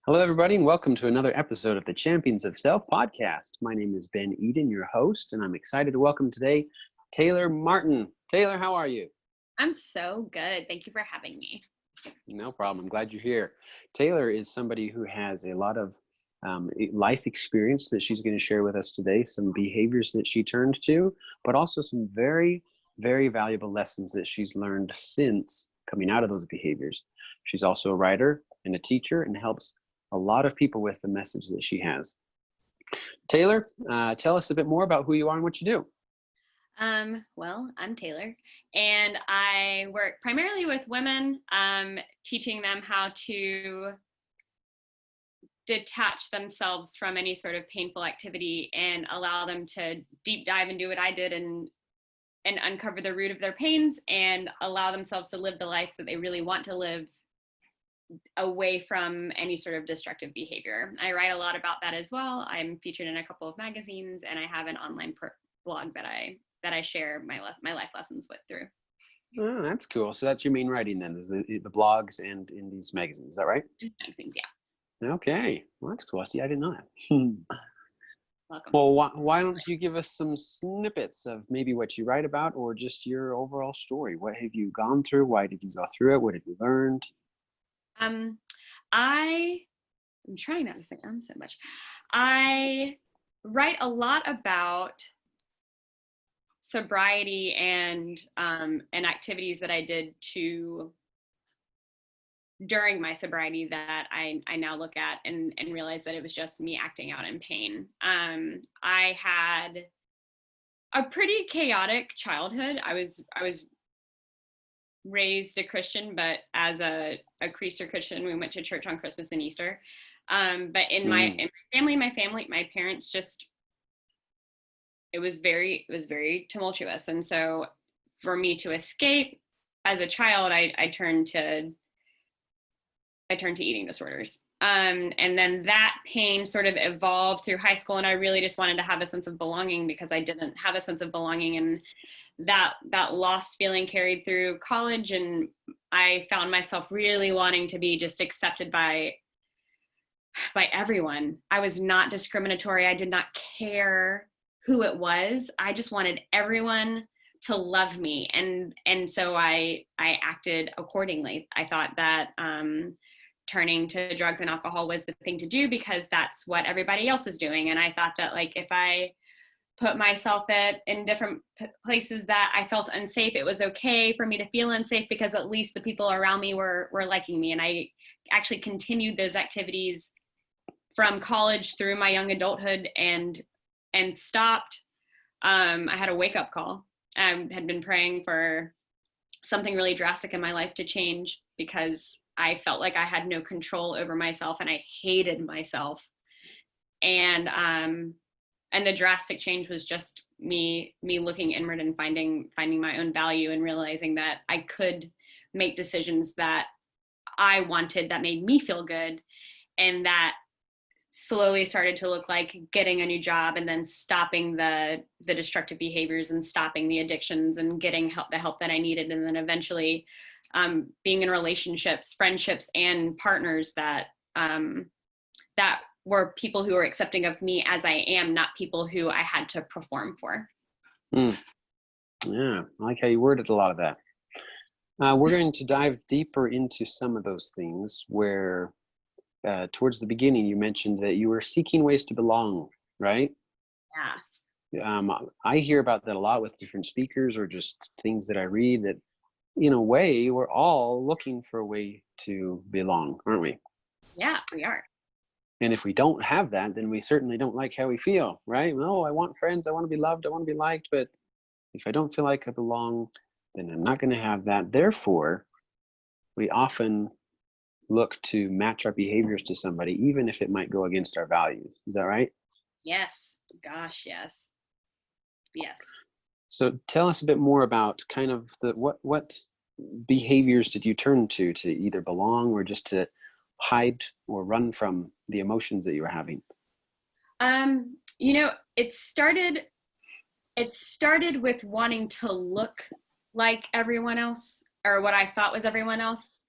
Hello, everybody, and welcome to another episode of the Champions of Self podcast. My name is Ben Eden, your host, and I'm excited to welcome today Taylor Martin. Taylor, how are you? I'm so good. Thank you for having me. No problem. I'm glad you're here. Taylor is somebody who has a lot of life experience that she's going to share with us today, some behaviors that she turned to, but also some very, very valuable lessons that she's learned since coming out of those behaviors. She's also a writer and a teacher and helps a lot of people with the message that she has. Taylor, tell us a bit more about who you are and what you do. Well, I'm Taylor, and I work primarily with women, teaching them how to detach themselves from any sort of painful activity and allow them to deep dive and do what I did and uncover the root of their pains and allow themselves to live the life that they really want to live away from any sort of destructive behavior. I write a lot about that as well. I'm featured in a couple of magazines, and I have an online blog that I share my life lessons through. Oh, that's cool. So that's your main writing then, is the blogs and in these magazines. Is that right? Magazines, yeah. Okay. Well, that's cool. See, I didn't know that. Welcome. Well, why don't you give us some snippets of maybe what you write about or just your overall story? What have you gone through? Why did you go through it? What have you learned? I'm trying not to say so much. I write a lot about sobriety and activities that I did during my sobriety that I now look at and realize that it was just me acting out in pain. I had a pretty chaotic childhood. I was raised a Christian, but as a creaser Christian, we went to church on Christmas and Easter. But in my family, my parents just, it was very tumultuous. And so for me to escape as a child, I turned to eating disorders. And then that pain sort of evolved through high school, and I really just wanted to have a sense of belonging because I didn't have a sense of belonging, and that lost feeling carried through college, and I found myself really wanting to be just accepted by everyone. I was not discriminatory. I did not care who it was. I just wanted everyone to love me, and so I acted accordingly. I thought that turning to drugs and alcohol was the thing to do because that's what everybody else was doing. And I thought that, like, if I put myself in different places that I felt unsafe, it was okay for me to feel unsafe because at least the people around me were liking me. And I actually continued those activities from college through my young adulthood and stopped. I had a wake-up call. I had been praying for something really drastic in my life to change because I felt like I had no control over myself and I hated myself. And the drastic change was just me looking inward and finding my own value and realizing that I could make decisions that I wanted that made me feel good, and that slowly started to look like getting a new job and then stopping the destructive behaviors and stopping the addictions and getting the help that I needed, and then eventually being in relationships, friendships, and partners that were people who were accepting of me as I am, not people who I had to perform for. Yeah, I like how you worded a lot of that. We're going to dive deeper into some of those things where towards the beginning you mentioned that you were seeking ways to belong, right? Yeah. I hear about that a lot with different speakers or just things that I read, that in a way we're all looking for a way to belong, aren't we? Yeah, we are. And if we don't have that, then we certainly don't like how we feel, right? No, I want friends, I want to be loved, I want to be liked, but if I don't feel like I belong, then I'm not going to have that. Therefore, we often look to match our behaviors to somebody, even if it might go against our values. Is that right? Yes. Gosh, yes. Yes. So tell us a bit more about kind of what behaviors did you turn to either belong or just to hide or run from the emotions that you were having? It started with wanting to look like everyone else, or what I thought was everyone else.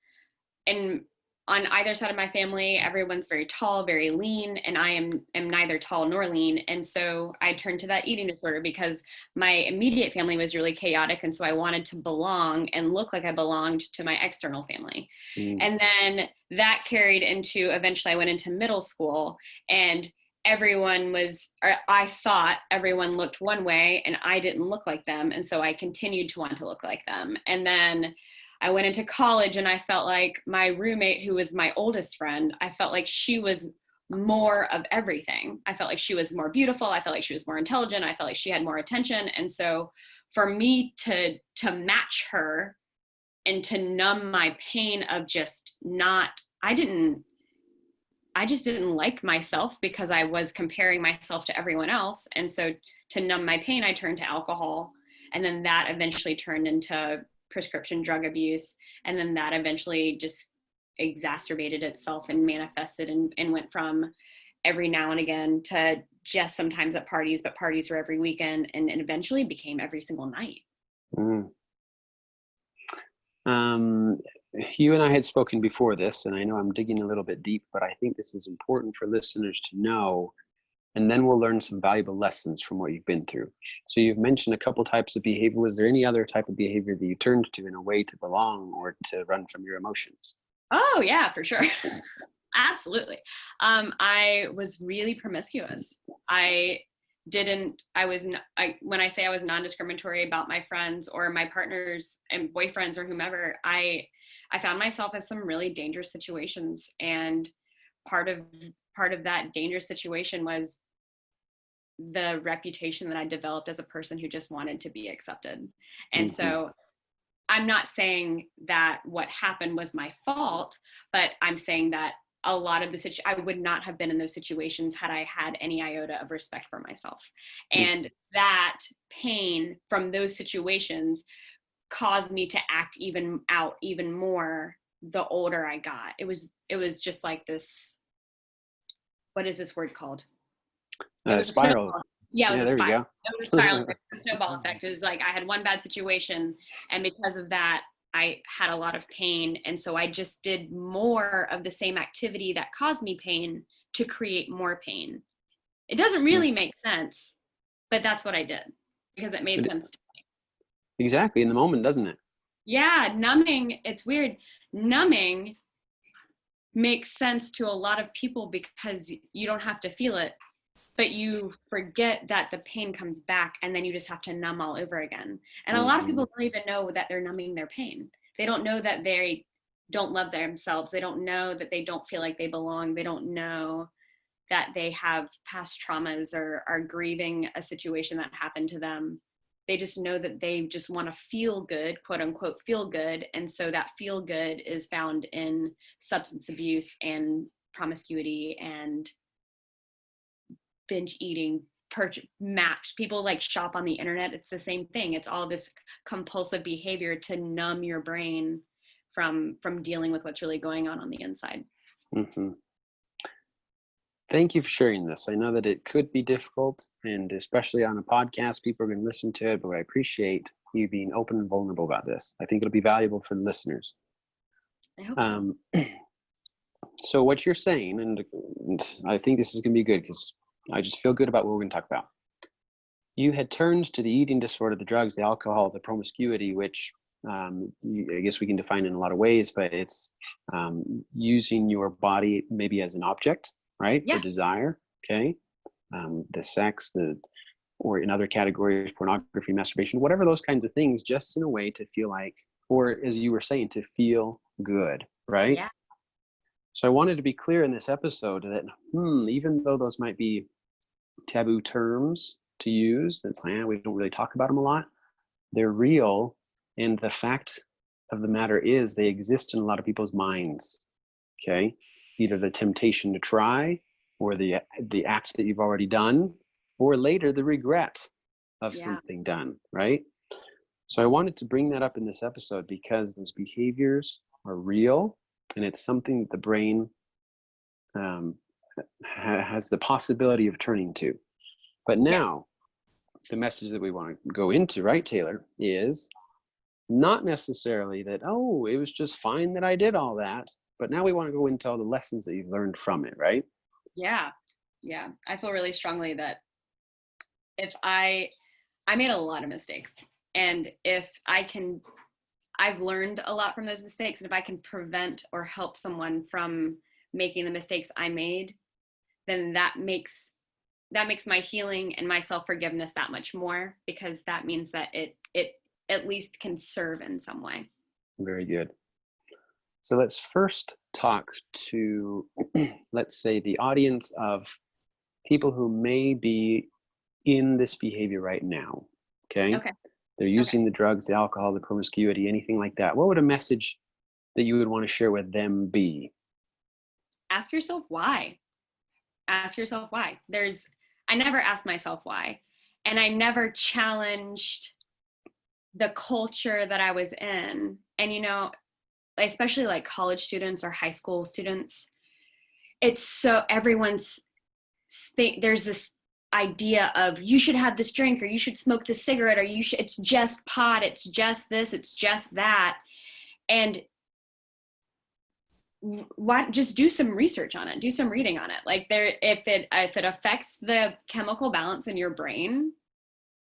And on either side of my family, everyone's very tall, very lean, and I am neither tall nor lean. And so I turned to that eating disorder because my immediate family was really chaotic. And so I wanted to belong and look like I belonged to my external family. Mm. And then that carried into, eventually I went into middle school, and everyone was, or I thought everyone looked one way and I didn't look like them. And so I continued to want to look like them. And then I went into college and I felt like my roommate, who was my oldest friend, I felt like she was more of everything. I felt like she was more beautiful. I felt like she was more intelligent. I felt like she had more attention. And so for me to match her and to numb my pain of just not, I just didn't like myself because I was comparing myself to everyone else. And so to numb my pain, I turned to alcohol. And then that eventually turned into prescription drug abuse. And then that eventually just exacerbated itself and manifested and went from every now and again to just sometimes at parties, but parties were every weekend, and eventually became every single night. Mm. You and I had spoken before this, and I know I'm digging a little bit deep, but I think this is important for listeners to know, and then we'll learn some valuable lessons from what you've been through. So you've mentioned a couple types of behavior. Was there any other type of behavior that you turned to in a way to belong or to run from your emotions? Oh yeah, for sure. Absolutely. I was really promiscuous. When I say I was non-discriminatory about my friends or my partners and boyfriends or whomever, I found myself in some really dangerous situations. And part of that dangerous situation was the reputation that I developed as a person who just wanted to be accepted. And so I'm not saying that what happened was my fault, but I'm saying that a lot of I would not have been in those situations had I had any iota of respect for myself. And that pain from those situations caused me to act even more the older I got. It was just like this, what is this word called? It was Spiral. a snowball. Yeah, it was a there spiral. you go. It was a spiral, a snowball effect. It was like I had one bad situation, and because of that, I had a lot of pain. And so I just did more of the same activity that caused me pain to create more pain. It doesn't really make sense, but that's what I did because it made sense to me. Exactly, in the moment, doesn't it? Yeah, numbing, it's weird. Numbing makes sense to a lot of people because you don't have to feel it, but you forget that the pain comes back and then you just have to numb all over again. And a lot of people don't even know that they're numbing their pain. They don't know that they don't love themselves. They don't know that they don't feel like they belong. They don't know that they have past traumas or are grieving a situation that happened to them. They just know that they just want to feel good, quote unquote, feel good. And so that feel good is found in substance abuse and promiscuity and binge eating, match. People like shop on the internet. It's the same thing. It's all this compulsive behavior to numb your brain from dealing with what's really going on the inside. Thank you for sharing this. I know that it could be difficult, and especially on a podcast, people are going to listen to it, but I appreciate you being open and vulnerable about this. I think it'll be valuable for the listeners. I hope so. So what you're saying, and I think this is going to be good because I just feel good about what we're going to talk about. You had turned to the eating disorder, the drugs, the alcohol, the promiscuity, which I guess we can define in a lot of ways, but it's using your body maybe as an object, right? Yeah. For desire, okay? The sex, or in other categories, pornography, masturbation, whatever those kinds of things, just in a way to feel like, or as you were saying, to feel good, right? Yeah. So I wanted to be clear in this episode that, even though those might be taboo terms to use, that's we don't really talk about them a lot, they're real. And the fact of the matter is they exist in a lot of people's minds, okay? Either the temptation to try, or the act that you've already done, or later the regret of something done, right? So I wanted to bring that up in this episode because those behaviors are real, and it's something that the brain has the possibility of turning to. But now, the message that we want to go into, right, Taylor, is not necessarily that, oh, it was just fine that I did all that. but now we want to go into all the lessons that you've learned from it, right? Yeah. Yeah. I feel really strongly that if I made a lot of mistakes, and if I've learned a lot from those mistakes, and if I can prevent or help someone from making the mistakes I made, then that makes my healing and my self-forgiveness that much more, because that means that it at least can serve in some way. Very good. So let's first talk to, let's say, the audience of people who may be in this behavior right now. Okay. Okay. They're using the drugs, the alcohol, the promiscuity, anything like that. What would a message that you would want to share with them be? Ask yourself why. Ask yourself why. I never asked myself why. And I never challenged the culture that I was in. And, especially like college students or high school students, it's so there's this idea of you should have this drink, or you should smoke this cigarette, or it's just pot, it's just this, it's just that. And just do some research on it, do some reading on it. Like if it affects the chemical balance in your brain,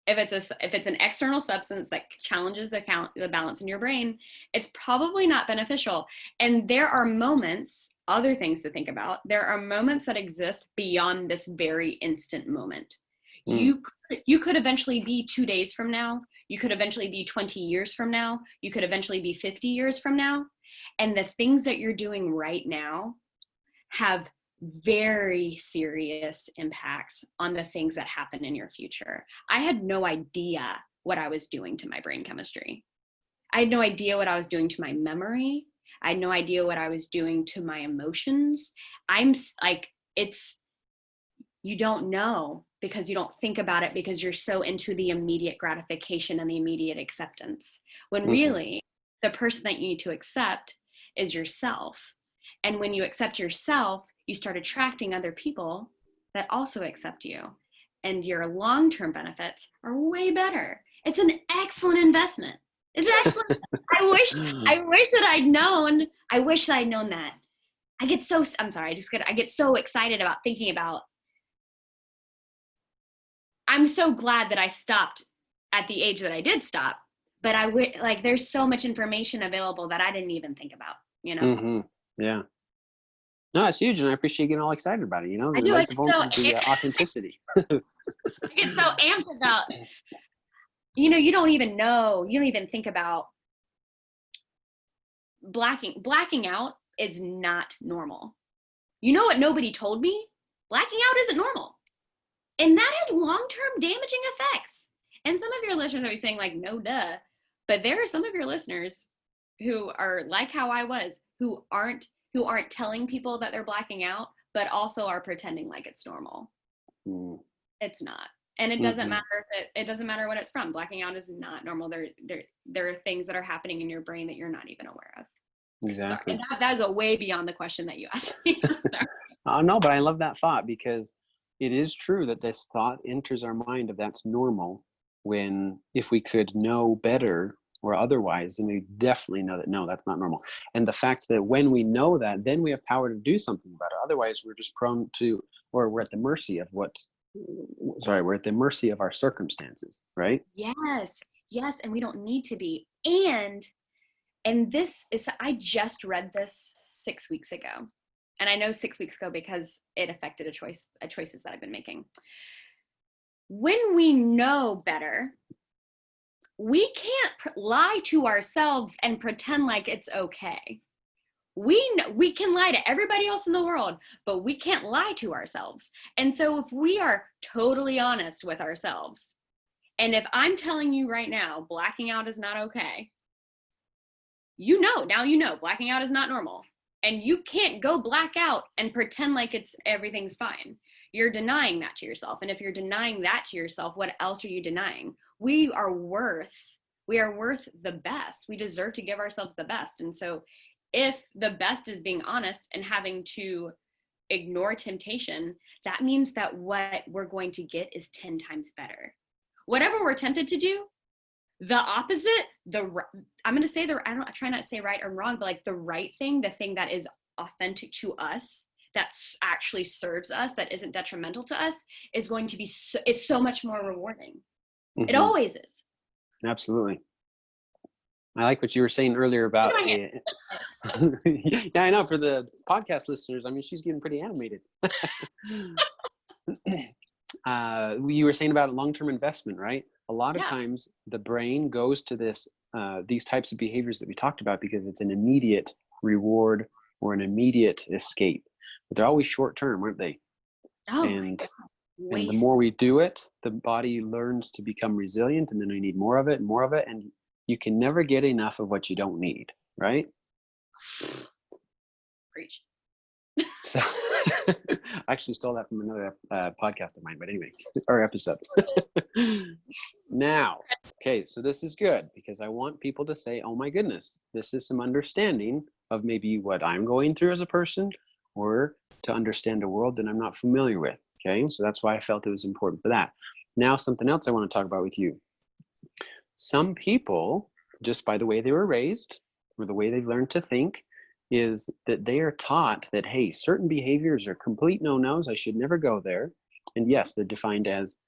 if it's an external substance that challenges the balance in your brain, it's probably not beneficial. And there are moments, other things to think about. There are moments that exist beyond this very instant moment. You could eventually be 2 days from now. You could eventually be 20 years from now. You could eventually be 50 years from now. And the things that you're doing right now have very serious impacts on the things that happen in your future. I had no idea what I was doing to my brain chemistry. I had no idea what I was doing to my memory. I had no idea what I was doing to my emotions. You don't know because you don't think about it, because you're so into the immediate gratification and the immediate acceptance. When really, the person that you need to accept is yourself. And when you accept yourself, you start attracting other people that also accept you. And your long-term benefits are way better. It's an excellent investment. It's excellent. I wish that I'd known. I wish that I'd known that. I get so excited about thinking about. I'm so glad that I stopped at the age that I did stop. But there's so much information available that I didn't even think about, Yeah. No, it's huge, and I appreciate you getting all excited about it. I do. The authenticity. I get so amped about, you don't even think about blacking out is not normal. You know what nobody told me? Blacking out isn't normal. And that has long-term damaging effects. And some of your listeners are saying like, no, duh. But there are some of your listeners who are like how I was, who aren't telling people that they're blacking out, but also are pretending like it's normal. It's not. And it doesn't matter it doesn't matter what it's from. Blacking out is not normal. There are things that are happening in your brain that you're not even aware of. Exactly. Sorry, that is a way beyond the question that you asked me. Sorry. No, but I love that thought, because it is true that this thought enters our mind of that's normal, when if we could know better or otherwise, then we definitely know that, no, that's not normal. And the fact that when we know that, then we have power to do something about it. Otherwise, we're just prone to, or we're at the mercy of we're at the mercy of our circumstances, right? Yes. And we don't need to be. And this is, I just read this 6 weeks ago. And I know 6 weeks ago because it affected choices that I've been making. When we know better, we can't lie to ourselves and pretend like it's okay. We can lie to everybody else in the world, but we can't lie to ourselves. And so if we are totally honest with ourselves, and if I'm telling you right now, blacking out is not okay, now blacking out is not normal. And you can't go black out and pretend like everything's fine. You're denying that to yourself. And if you're denying that to yourself, what else are you denying? We are worth the best. We deserve to give ourselves the best. And so if the best is being honest and having to ignore temptation, that means that what we're going to get is 10 times better. Whatever we're tempted to do, the opposite, I'm going to say I try not to say right or wrong, but like the right thing, the thing that is authentic to us, that actually serves us, that isn't detrimental to us, is going to be is so much more rewarding. It always is. Absolutely. I like what you were saying earlier about yeah, I know, for the podcast listeners, I mean, she's getting pretty animated. You were saying about long-term investment, right? A lot of times the brain goes to these types of behaviors that we talked about because it's an immediate reward or an immediate escape, but they're always short-term, aren't they? And the more we do it, the body learns to become resilient, and then we need more of it and more of it, and you can never get enough of what you don't need, right? Preach. So I actually stole that from another podcast of mine, but anyway, or episode. Now, okay, so this is good because I want people to say, oh my goodness, this is some understanding of maybe what I'm going through as a person, or to understand a world that I'm not familiar with. Okay, so that's why I felt it was important for that. Now, something else I want to talk about with you. Some people, just by the way they were raised or the way they've learned to think, is that they are taught that, hey, certain behaviors are complete no-nos. I should never go there. And yes, they're defined as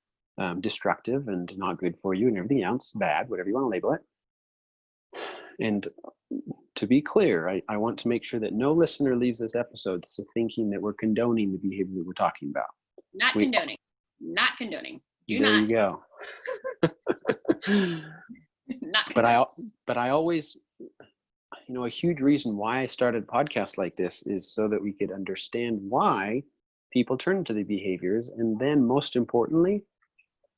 destructive and not good for you and everything else, bad, whatever you want to label it. And to be clear, I want to make sure that no listener leaves this episode thinking that we're condoning the behavior that we're talking about. Not condoning. Not condoning. There you go. Not condoning. But I always, you know, a huge reason why I started podcasts like this is so that we could understand why people turn to the behaviors, and then most importantly,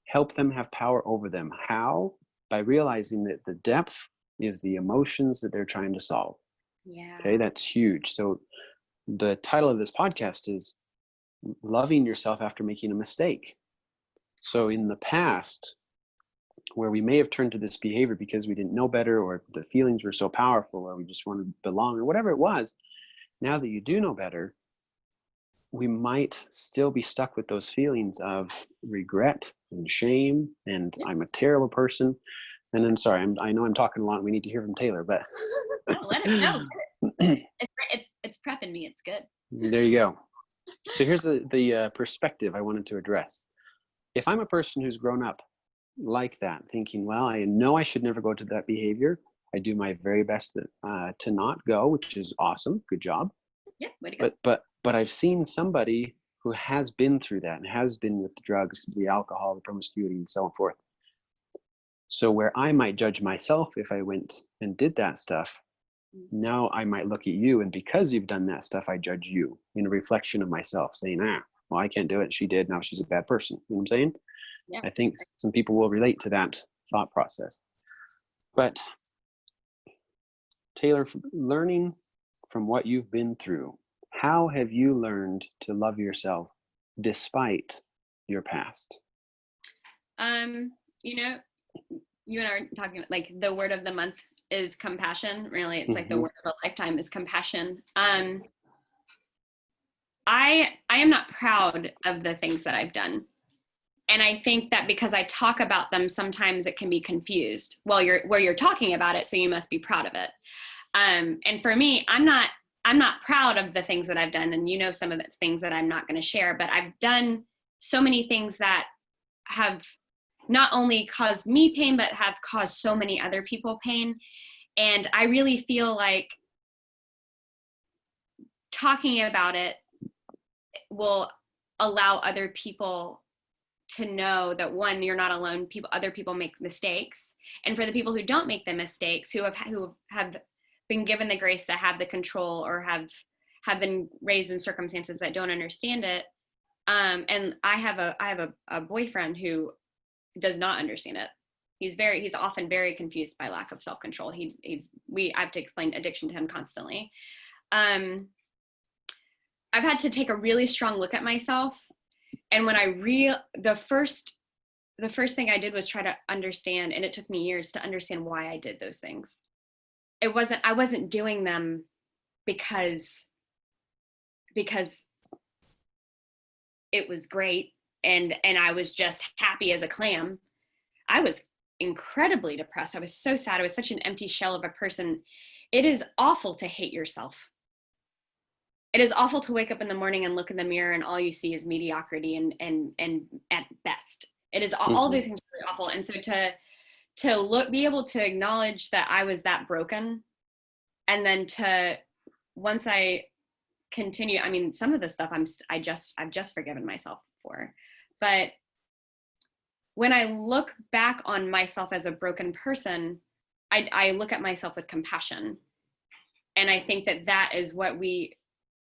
help them have power over them. How? By realizing that the depth is the emotions that they're trying to solve. Yeah. Okay, that's huge. So the title of this podcast is Loving Yourself After Making a Mistake. So in the past, where we may have turned to this behavior because we didn't know better, or the feelings were so powerful, or we just wanted to belong, or whatever it was, now that you do know better, we might still be stuck with those feelings of regret and shame, and I'm a terrible person. And then, sorry, I know I'm talking a lot. We need to hear from Taylor, but let it go. It's prepping me. It's good. There you go. So here's the perspective I wanted to address. If I'm a person who's grown up like that, thinking, well, I know I should never go to that behavior, I do my very best to not go, which is awesome. Good job. Yeah, way to go. But I've seen somebody who has been through that and has been with the drugs, the alcohol, the promiscuity, and so forth. So where I might judge myself if I went and did that stuff, now I might look at you, and because you've done that stuff, I judge you in a reflection of myself, saying, well, I can't do it. She did. Now she's a bad person. You know what I'm saying? Yeah. I think some people will relate to that thought process. But Taylor, learning from what you've been through, how have you learned to love yourself despite your past? You know, you and I are talking about, like, the word of the month is compassion. Really, it's like the word of a lifetime is compassion. I am not proud of the things that I've done. And I think that because I talk about them, sometimes it can be confused. Well, you're talking about it, so you must be proud of it. And for me, I'm not proud of the things that I've done. And you know, some of the things that I'm not going to share, but I've done so many things that have not only caused me pain, but have caused so many other people pain. And I really feel like talking about it will allow other people to know that, one, you're not alone. Other people make mistakes. And for the people who don't make the mistakes, who have been given the grace to have the control, or have been raised in circumstances that don't understand it. And I have a boyfriend who does not understand it. He's often very confused by lack of self-control. I have to explain addiction to him constantly. I've had to take a really strong look at myself. And when the first thing I did was try to understand, and it took me years to understand why I did those things. I wasn't doing them because it was great and I was just happy as a clam. I was incredibly depressed. I was so sad. I was such an empty shell of a person. It is awful to hate yourself. it is awful to wake up in the morning and look in the mirror and all you see is mediocrity and at best. It is all Mm-hmm. these things are really awful. And so to be able to acknowledge that I was that broken, and then once I continue, I mean, some of the stuff I've just forgiven myself for, but when I look back on myself as a broken person, I look at myself with compassion. And I think that is what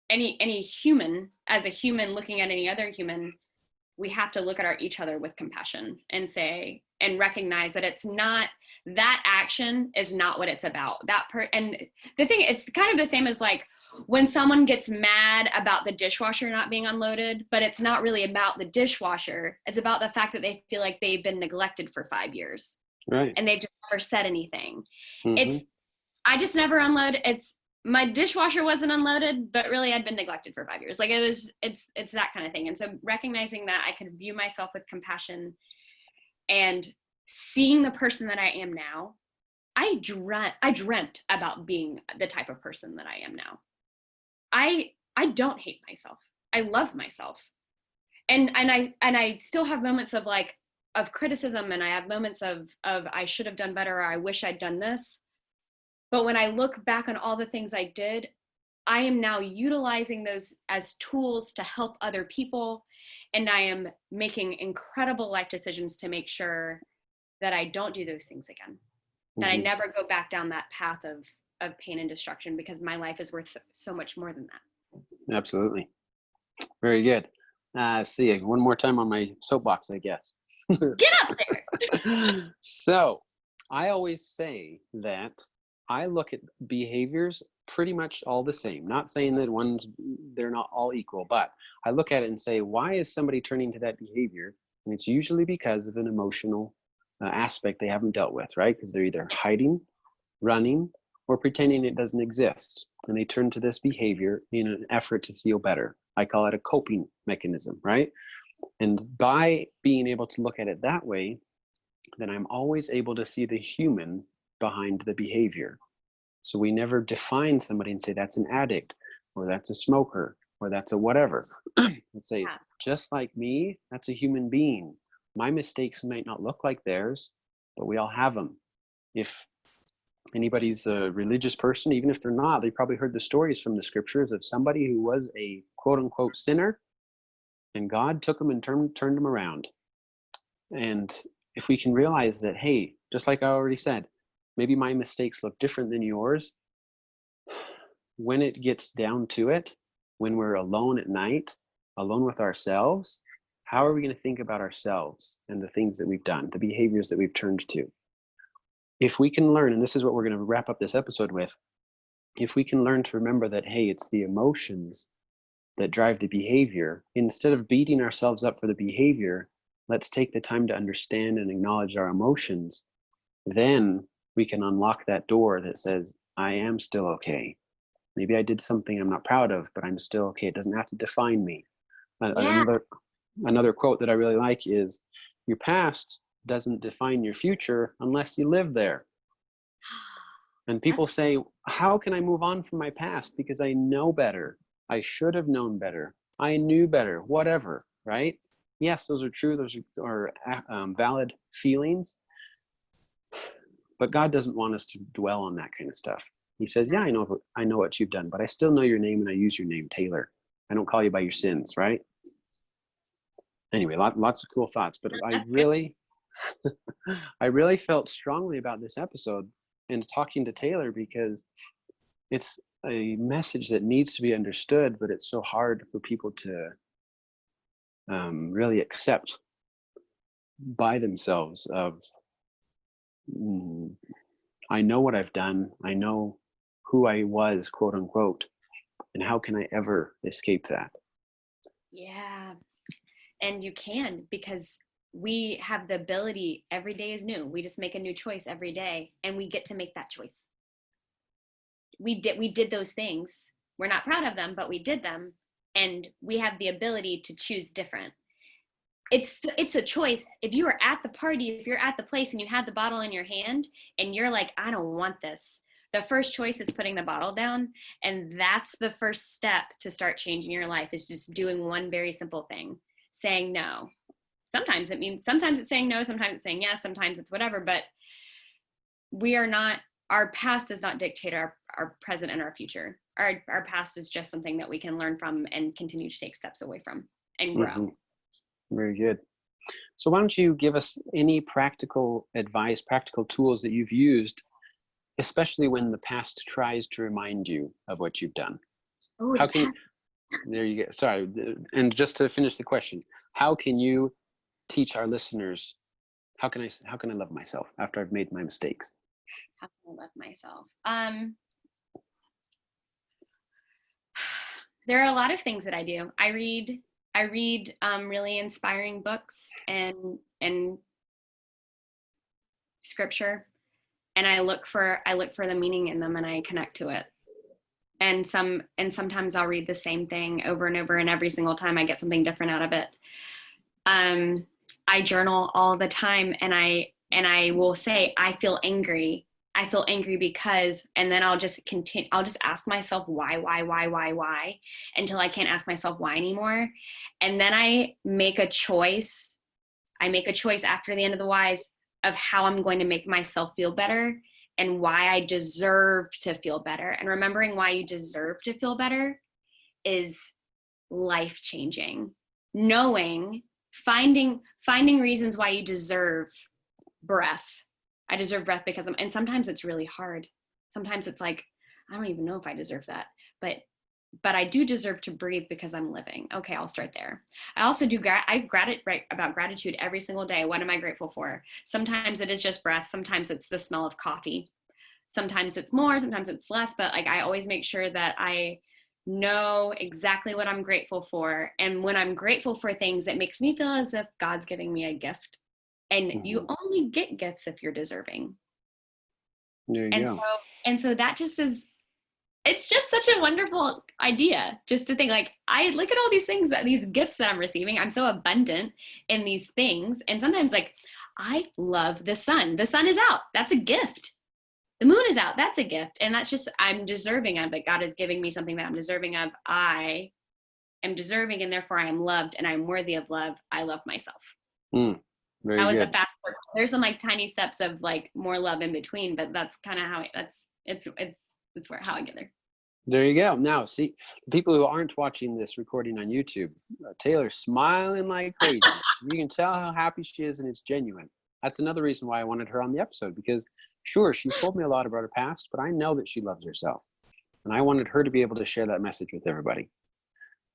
any human, as a human looking at any other human, we have to look at each other with compassion and say, and recognize that it's not, that action is not what it's about. And the thing, it's kind of the same as like when someone gets mad about the dishwasher not being unloaded, but it's not really about the dishwasher. It's about the fact that they feel like they've been neglected for 5 years. Right. And they've just never said anything. Mm-hmm. I just never unloaded. My dishwasher wasn't unloaded, but really I'd been neglected for 5 years. Like it's that kind of thing. And so recognizing that I could view myself with compassion and seeing the person that I am now, I dreamt about being the type of person that I am now. I don't hate myself. I love myself. And I still have moments of criticism, and I have moments of I should have done better, or I wish I'd done this. But when I look back on all the things I did, I am now utilizing those as tools to help other people. And I am making incredible life decisions to make sure that I don't do those things again, that I never go back down that path of pain and destruction, because my life is worth so much more than that. Absolutely. Very good. See, one more time on my soapbox, I guess. Get up there. So I always say that I look at behaviors pretty much all the same. Not saying that they're not all equal, but I look at it and say, why is somebody turning to that behavior? And it's usually because of an emotional aspect they haven't dealt with, right? Because they're either hiding, running, or pretending it doesn't exist. And they turn to this behavior in an effort to feel better. I call it a coping mechanism, right? And by being able to look at it that way, then I'm always able to see the human behind the behavior. So we never define somebody and say that's an addict, or that's a smoker, or that's a whatever. Let's say, just like me, that's a human being. My mistakes might not look like theirs, but we all have them. If anybody's a religious person, even if they're not, they probably heard the stories from the scriptures of somebody who was a quote unquote sinner, and God took them and turned them around. And if we can realize that, hey, just like I already said, maybe my mistakes look different than yours. When it gets down to it, when we're alone at night, alone with ourselves, how are we going to think about ourselves and the things that we've done, the behaviors that we've turned to? If we can learn, and this is what we're going to wrap up this episode with, if we can learn to remember that, hey, it's the emotions that drive the behavior, instead of beating ourselves up for the behavior, let's take the time to understand and acknowledge our emotions. Then we can unlock that door that says, I am still okay. Maybe I did something I'm not proud of, but I'm still okay. It doesn't have to define me. Another quote that I really like is, your past doesn't define your future unless you live there. And people say, how can I move on from my past? Because I know better. I should have known better. I knew better, whatever, right? Yes, those are true. Those are valid feelings. But God doesn't want us to dwell on that kind of stuff. He says, yeah, I know what you've done, but I still know your name, and I use your name, Taylor. I don't call you by your sins, right? Anyway, lots of cool thoughts. But I really felt strongly about this episode and talking to Taylor, because it's a message that needs to be understood, but it's so hard for people to really accept by themselves of, I know what I've done. I know who I was, quote unquote, and how can I ever escape that? Yeah. And you can, because we have the ability. Every day is new. We just make a new choice every day, and we get to make that choice. We did those things. We're not proud of them, but we did them, and we have the ability to choose different. It's a choice. If you are at the party, if you're at the place and you have the bottle in your hand and you're like, I don't want this, The first choice is putting the bottle down. And that's the first step to start changing your life, is just doing one very simple thing, saying no. Sometimes it's saying no, sometimes it's saying yes, sometimes it's whatever, but our past does not dictate our present and our future. Our past is just something that we can learn from and continue to take steps away from and grow. Mm-hmm. Very good. So why don't you give us any practical advice, practical tools that you've used, especially when the past tries to remind you of what you've done? Oh, How can there you go. Sorry. And just to finish the question, how can you teach our listeners, how can I love myself after I've made my mistakes? How can I love myself? There are a lot of things that I do. I read really inspiring books and scripture, and I look for the meaning in them, and I connect to it. And sometimes I'll read the same thing over and over, and every single time I get something different out of it. I journal all the time, and I will say, I feel angry because, and then I'll just ask myself why, until I can't ask myself why anymore. And then I make a choice after the end of the whys of how I'm going to make myself feel better and why I deserve to feel better. And remembering why you deserve to feel better is life-changing. Finding reasons why you deserve breath. I deserve breath because and sometimes it's really hard. Sometimes it's like, I don't even know if I deserve that, but I do deserve to breathe because I'm living. Okay, I'll start there. I also do write about gratitude every single day. What am I grateful for? Sometimes it is just breath. Sometimes it's the smell of coffee. Sometimes it's more, sometimes it's less, but like I always make sure that I know exactly what I'm grateful for. And when I'm grateful for things, it makes me feel as if God's giving me a gift. And you only get gifts if you're deserving. There you go. And so that just is, it's just such a wonderful idea, just to think, like, I look at all these things, these gifts that I'm receiving. I'm so abundant in these things. And sometimes, like, I love the sun. The sun is out. That's a gift. The moon is out. That's a gift. And that's just, I'm deserving of it. God is giving me something that I'm deserving of. I am deserving, and therefore I am loved, and I'm worthy of love. I love myself. Very that was good. a fast forward. There's some like tiny steps of like more love in between, but that's kind of how how I get there. There you go. Now, see, the people who aren't watching this recording on YouTube, Taylor's smiling like crazy. You can tell how happy she is, and it's genuine. That's another reason why I wanted her on the episode, because sure, she told me a lot about her past, but I know that she loves herself, and I wanted her to be able to share that message with everybody.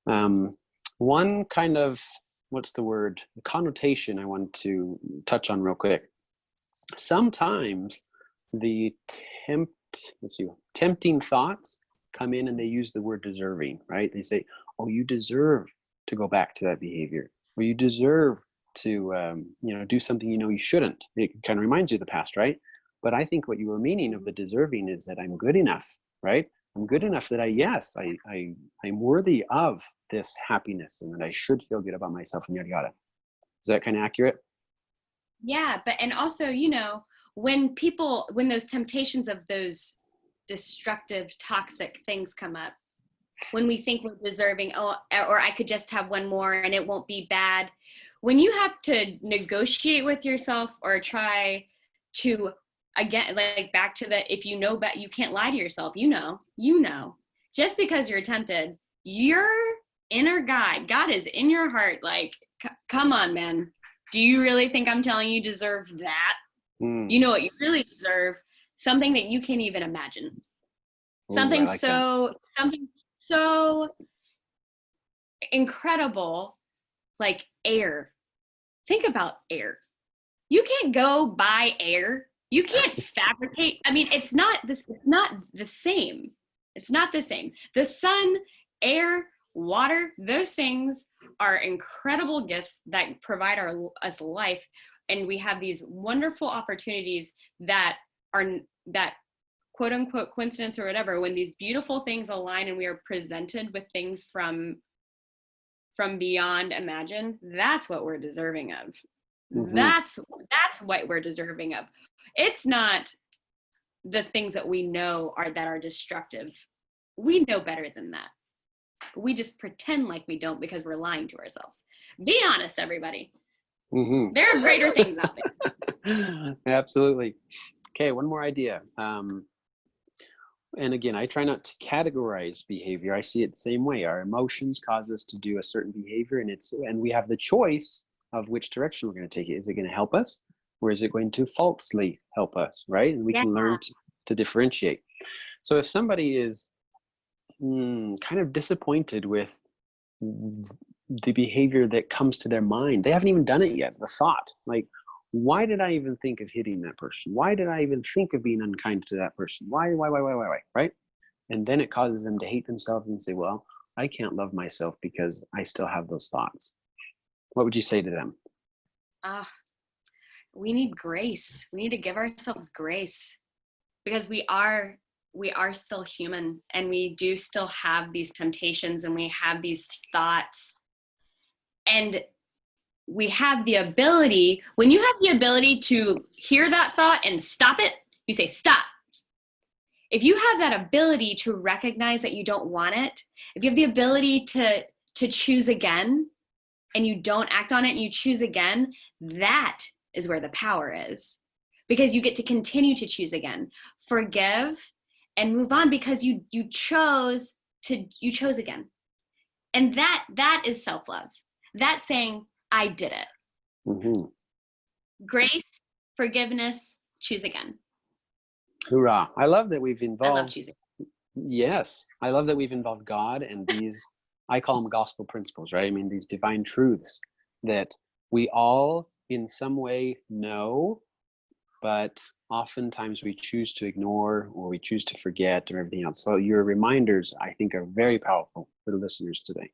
One kind of, what's the word, the connotation I want to touch on real quick. Sometimes the tempting thoughts come in and they use the word deserving, right? They say, oh, you deserve to go back to that behavior, or you deserve to do something you shouldn't. It kind of reminds you of the past, right? But I think what you were meaning of the deserving is that I'm good enough, right? I'm good enough that I'm worthy of this happiness, and that I should feel good about myself, and yada yada. Is that kind of accurate? Yeah, and also, when those temptations of those destructive, toxic things come up, when we think we're deserving, or I could just have one more and it won't be bad. When you have to negotiate with yourself or try to, again, like back to the, if you know, but you can't lie to yourself, just because you're tempted, your inner God is in your heart. Like, come on, man. Do you really think I'm telling you deserve that? You know what you really deserve? Something that you can't even imagine. Something so incredible, like air. Think about air. You can't go buy air. You can't fabricate. I mean, it's not the same. It's not the same. The sun, air, water, those things are incredible gifts that provide us life. And we have these wonderful opportunities that quote unquote coincidence or whatever, when these beautiful things align and we are presented with things from beyond imagine, that's what we're deserving of. That's what we're deserving of. It's not the things that we know are destructive. We know better than that. We just pretend like we don't because we're lying to ourselves. Be honest, everybody. Mm-hmm. There are greater things out there. Absolutely. Okay, one more idea. And again, I try not to categorize behavior. I see it the same way. Our emotions cause us to do a certain behavior, and we have the choice of which direction we're going to take it. Is it going to help us, or is it going to falsely help us, right? And we can learn to differentiate. So if somebody is kind of disappointed with the behavior that comes to their mind, they haven't even done it yet, the thought, like, why did I even think of hitting that person? Why did I even think of being unkind to that person? Why, right? And then it causes them to hate themselves and say, well, I can't love myself because I still have those thoughts. What would you say to them? We need grace. We need to give ourselves grace, because we are still human, and we do still have these temptations, and we have these thoughts, and we have the ability, when you have the ability to hear that thought and stop it, you say, stop. If you have that ability to recognize that you don't want it, if you have the ability to choose again, and you don't act on it and you choose again, that is where the power is. Because you get to continue to choose again. Forgive and move on, because you chose again. And that is self-love. That's saying, I did it. Mm-hmm. Grace, forgiveness, choose again. Hoorah. I love that we've involved. I love choosing. Yes. I love that we've involved God and these, I call them gospel principles, right? I mean, these divine truths that we all in some way know, but oftentimes we choose to ignore, or we choose to forget, or everything else. So your reminders, I think, are very powerful for the listeners today.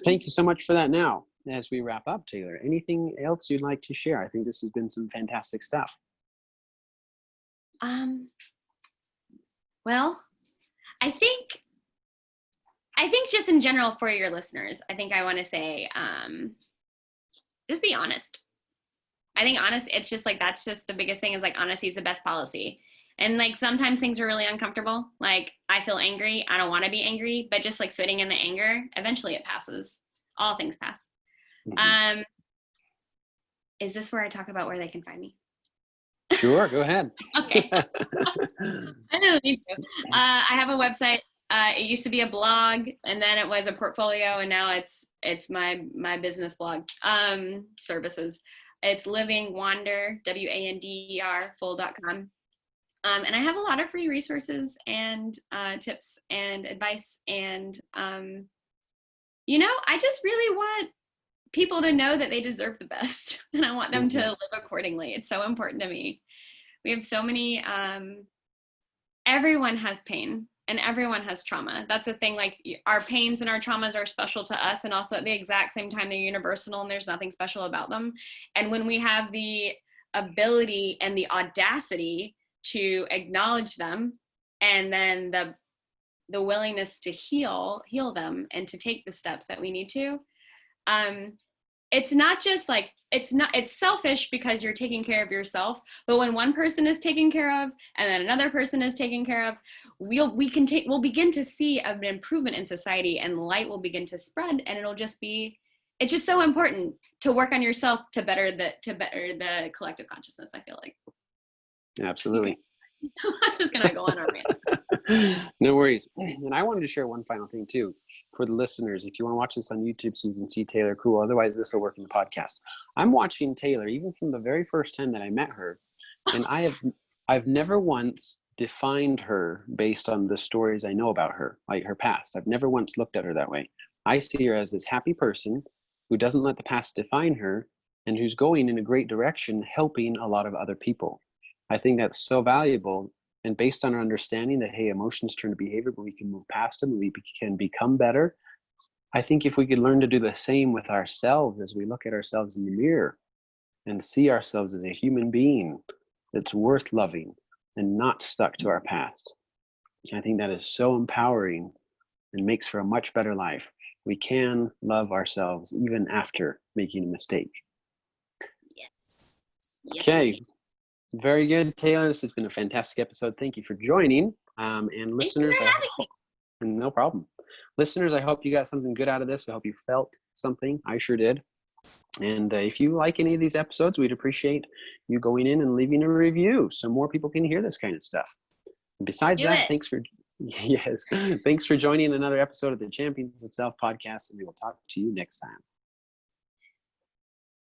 Thank you so much for that. Now, as we wrap up, Taylor, anything else you'd like to share? I think this has been some fantastic stuff. Well, I think just in general for your listeners, I think I want to say, just be honest. I think honest, it's just like, that's just the biggest thing, is like, honesty is the best policy. And like, sometimes things are really uncomfortable. Like, I feel angry. I don't want to be angry, but just like sitting in the anger, eventually it passes. All things pass. Mm-hmm. Is this where I talk about where they can find me? Sure, go ahead. Okay. I don't need to. I have a website. It used to be a blog, and then it was a portfolio, and now it's my business blog services. It's livingwander, WANDER, full.com. And I have a lot of free resources and tips and advice. And, I just really want people to know that they deserve the best. And I want them to live accordingly. It's so important to me. We have so many, everyone has pain and everyone has trauma. That's the thing, like, our pains and our traumas are special to us, and also at the exact same time, they're universal, and there's nothing special about them. And when we have the ability and the audacity to acknowledge them, and then the willingness to heal them and to take the steps that we need to, it's not just like, it's selfish because you're taking care of yourself, but when one person is taken care of and then another person is taken care of, we'll begin to see an improvement in society, and light will begin to spread, and it's just so important to work on yourself to better the collective consciousness, I feel like. Absolutely. Okay. I'm just gonna go on a rant. No worries. And I wanted to share one final thing too for the listeners. If you want to watch this on YouTube so you can see Taylor, cool. Otherwise, this will work in the podcast. I'm watching Taylor even from the very first time that I met her, and I've never once defined her based on the stories I know about her, like her past. I've never once looked at her that way. I see her as this happy person who doesn't let the past define her, and who's going in a great direction, helping a lot of other people. I think that's so valuable. And based on our understanding that, hey, emotions turn to behavior, but we can move past them and we can become better. I think if we could learn to do the same with ourselves, as we look at ourselves in the mirror and see ourselves as a human being that's worth loving and not stuck to our past, I think that is so empowering and makes for a much better life. We can love ourselves even after making a mistake. Yes. Okay. Very good, Taylor. This has been a fantastic episode. Thank you for joining. And Thank you listeners, for having me. no problem. Listeners, I hope you got something good out of this. I hope you felt something. I sure did. And if you like any of these episodes, we'd appreciate you going in and leaving a review so more people can hear this kind of stuff. And besides Do that, it. thanks for joining another episode of the Champions of Self podcast, and we will talk to you next time.